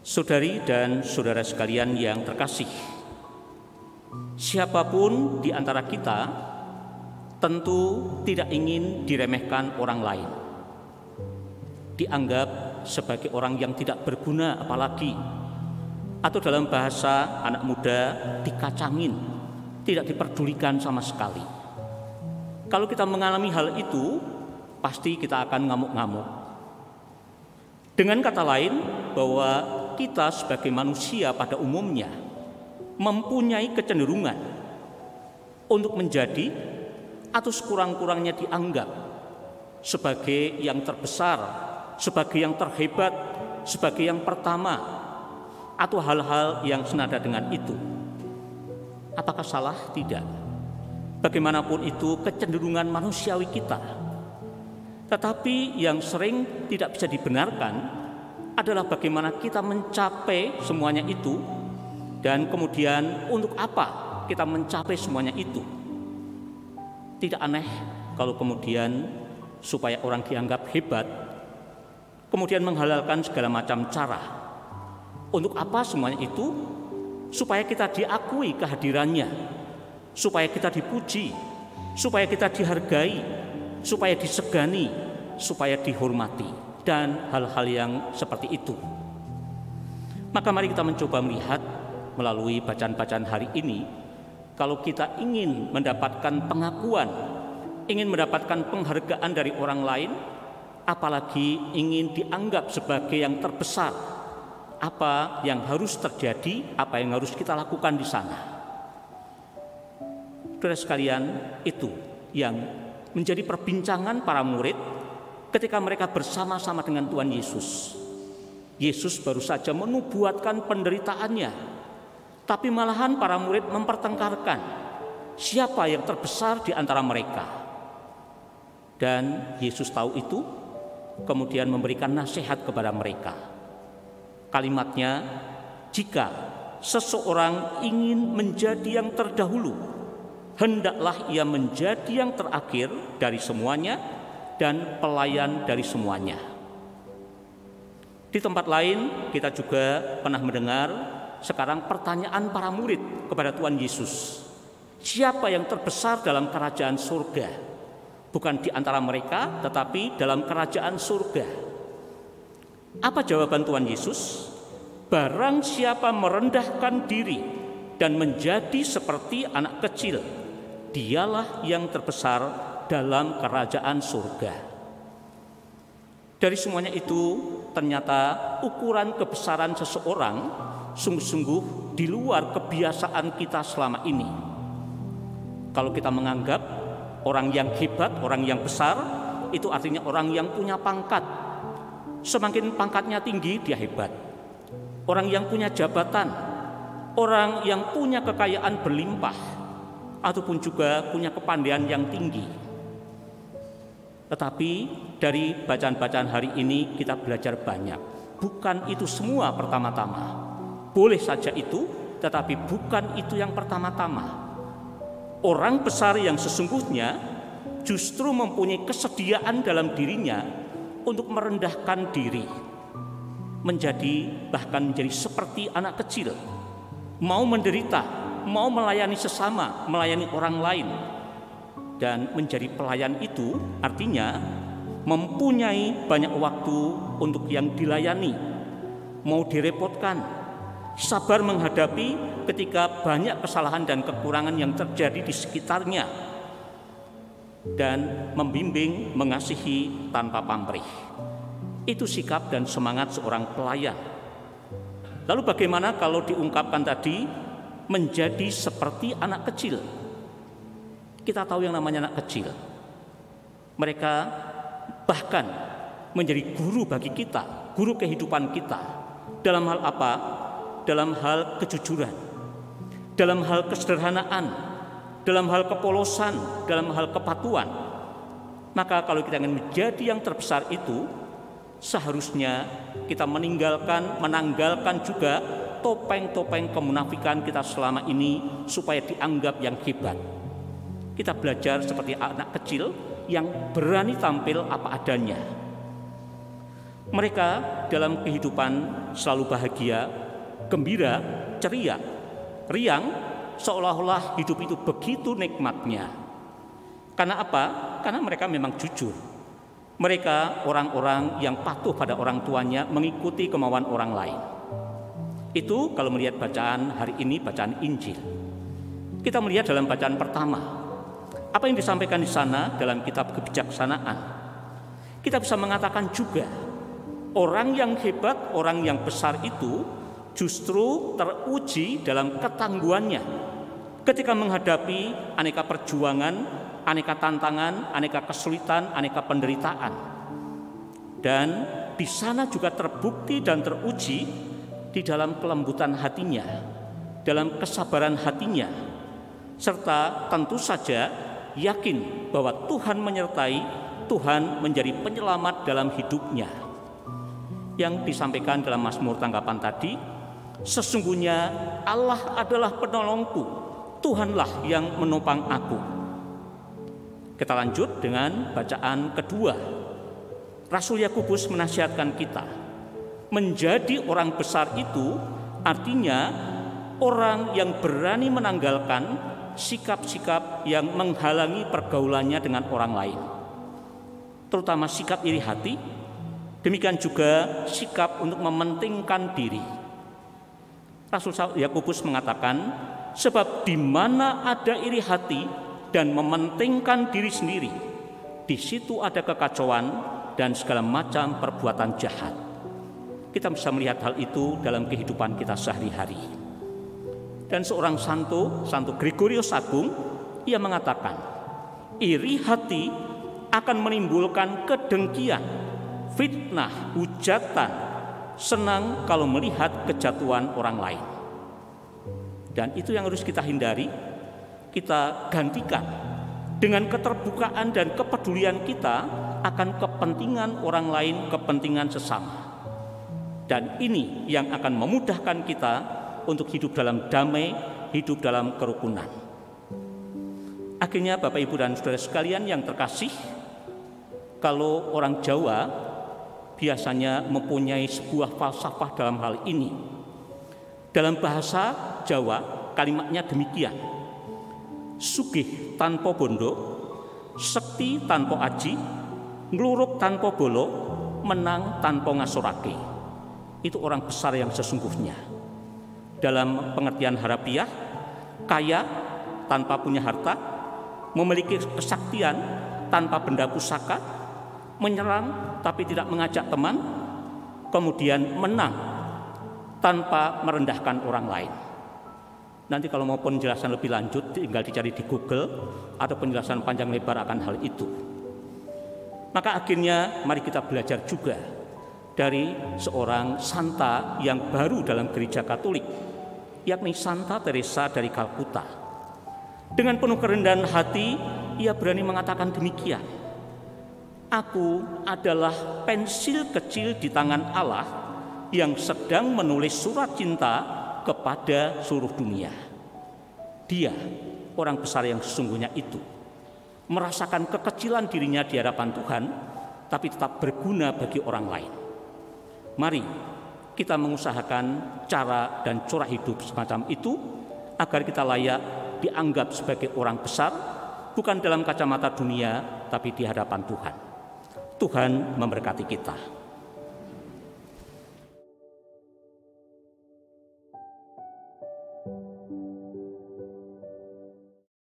Saudari dan saudara sekalian yang terkasih, siapapun di antara kita tentu tidak ingin diremehkan orang lain, dianggap sebagai orang yang tidak berguna apalagi, atau dalam bahasa anak muda dikacangin, tidak diperdulikan sama sekali. Kalau kita mengalami hal itu, pasti kita akan ngamuk-ngamuk. Dengan kata lain, bahwa kita sebagai manusia pada umumnya mempunyai kecenderungan untuk menjadi atau sekurang-kurangnya dianggap sebagai yang terbesar, sebagai yang terhebat, sebagai yang pertama, atau hal-hal yang senada dengan itu. Apakah salah? Tidak. Bagaimanapun itu kecenderungan manusiawi kita. Tetapi yang sering tidak bisa dibenarkan adalah bagaimana kita mencapai semuanya itu, dan kemudian untuk apa kita mencapai semuanya itu. Tidak aneh kalau kemudian supaya orang dianggap hebat, kemudian menghalalkan segala macam cara. Untuk apa semuanya itu? Supaya kita diakui kehadirannya, supaya kita dipuji, supaya kita dihargai, supaya disegani, supaya dihormati, dan hal-hal yang seperti itu. Maka mari kita mencoba melihat melalui bacaan-bacaan hari ini, kalau kita ingin mendapatkan pengakuan, ingin mendapatkan penghargaan dari orang lain, apalagi ingin dianggap sebagai yang terbesar, apa yang harus terjadi, apa yang harus kita lakukan di sana. Saudara sekalian, itu yang menjadi perbincangan para murid ketika mereka bersama-sama dengan Tuhan Yesus. Yesus baru saja menubuatkan penderitaannya, tapi malahan para murid mempertengkarkan siapa yang terbesar di antara mereka. Dan Yesus tahu itu, kemudian memberikan nasihat kepada mereka. Kalimatnya, jika seseorang ingin menjadi yang terdahulu, hendaklah ia menjadi yang terakhir dari semuanya dan pelayan dari semuanya. Di tempat lain kita juga pernah mendengar sekarang pertanyaan para murid kepada Tuhan Yesus. Siapa yang terbesar dalam kerajaan surga? Bukan di antara mereka, tetapi dalam kerajaan surga. Apa jawaban Tuhan Yesus? Barang siapa merendahkan diri dan menjadi seperti anak kecil, dialah yang terbesar dalam kerajaan surga. Dari semuanya itu, ternyata ukuran kebesaran seseorang sungguh-sungguh di luar kebiasaan kita selama ini. Kalau kita menganggap orang yang hebat, orang yang besar, itu artinya orang yang punya pangkat. Semakin pangkatnya tinggi, dia hebat. Orang yang punya jabatan, orang yang punya kekayaan berlimpah, ataupun juga punya kepandaian yang tinggi. Tetapi dari bacaan-bacaan hari ini kita belajar banyak. Bukan itu semua pertama-tama. Boleh saja itu, tetapi bukan itu yang pertama-tama. Orang besar yang sesungguhnya justru mempunyai kesediaan dalam dirinya untuk merendahkan diri, bahkan menjadi seperti anak kecil, mau menderita, mau melayani sesama, melayani orang lain. Dan menjadi pelayan itu artinya mempunyai banyak waktu untuk yang dilayani, mau direpotkan, sabar menghadapi ketika banyak kesalahan dan kekurangan yang terjadi di sekitarnya, dan membimbing, mengasihi tanpa pamrih. Itu sikap dan semangat seorang pelayan. Lalu bagaimana kalau diungkapkan tadi menjadi seperti anak kecil? Kita tahu yang namanya anak kecil. Mereka bahkan menjadi guru bagi kita, guru kehidupan kita. Dalam hal apa? Dalam hal kejujuran, dalam hal kesederhanaan, dalam hal kepolosan, dalam hal kepatuhan. Maka kalau kita ingin menjadi yang terbesar itu, seharusnya kita menanggalkan juga topeng-topeng kemunafikan kita selama ini supaya dianggap yang hebat. Kita belajar seperti anak kecil yang berani tampil apa adanya. Mereka dalam kehidupan selalu bahagia, gembira, ceria, riang, seolah-olah hidup itu begitu nikmatnya. Karena apa? Karena mereka memang jujur. Mereka orang-orang yang patuh pada orang tuanya, mengikuti kemauan orang lain. Itu kalau melihat bacaan hari ini, bacaan Injil. Kita melihat dalam bacaan pertama, apa yang disampaikan di sana dalam kitab kebijaksanaan. Kita bisa mengatakan juga, orang yang hebat, orang yang besar itu justru teruji dalam ketangguhannya ketika menghadapi aneka perjuangan, aneka tantangan, aneka kesulitan, aneka penderitaan. Dan di sana juga terbukti dan teruji di dalam kelembutan hatinya, dalam kesabaran hatinya, serta tentu saja yakin bahwa Tuhan menyertai, Tuhan menjadi penyelamat dalam hidupnya. Yang disampaikan dalam Mazmur tanggapan tadi, sesungguhnya Allah adalah penolongku, Tuhanlah yang menopang aku. Kita lanjut dengan bacaan kedua. Rasul Yakobus menasihatkan kita, menjadi orang besar itu artinya orang yang berani menanggalkan sikap-sikap yang menghalangi pergaulannya dengan orang lain, terutama sikap iri hati, demikian juga sikap untuk mementingkan diri. Rasul Yakobus mengatakan, sebab di mana ada iri hati dan mementingkan diri sendiri, di situ ada kekacauan dan segala macam perbuatan jahat. Kita bisa melihat hal itu dalam kehidupan kita sehari-hari. Dan seorang Santo Gregorius Agung, ia mengatakan, iri hati akan menimbulkan kedengkian, fitnah, hujatan, senang kalau melihat kejatuhan orang lain. Dan itu yang harus kita hindari, kita gantikan dengan keterbukaan dan kepedulian kita akan kepentingan orang lain, kepentingan sesama. Dan ini yang akan memudahkan kita untuk hidup dalam damai, hidup dalam kerukunan. Akhirnya Bapak, Ibu, dan saudara sekalian yang terkasih, kalau orang Jawa biasanya mempunyai sebuah falsafah dalam hal ini. Dalam bahasa Jawa kalimatnya demikian, sugih tanpa bondo, sekti tanpa aji, ngluruk tanpa bolo, menang tanpa ngasorake. Itu orang besar yang sesungguhnya. Dalam pengertian harafiah, kaya tanpa punya harta, memiliki kesaktian tanpa benda pusaka, menyerang tapi tidak mengajak teman, kemudian menang tanpa merendahkan orang lain. Nanti kalau mau penjelasan lebih lanjut tinggal dicari di Google atau penjelasan panjang lebar akan hal itu. Maka akhirnya mari kita belajar juga dari seorang santa yang baru dalam gereja Katolik, yakni Santa Teresa dari Kalkuta. Dengan penuh kerendahan hati, ia berani mengatakan demikian, aku adalah pensil kecil di tangan Allah yang sedang menulis surat cinta kepada seluruh dunia. Dia, orang besar yang sesungguhnya itu, merasakan kekecilan dirinya di hadapan Tuhan, tapi tetap berguna bagi orang lain. Mari kita mengusahakan cara dan corak hidup semacam itu agar kita layak dianggap sebagai orang besar, bukan dalam kacamata dunia, tapi di hadapan Tuhan. Tuhan memberkati kita.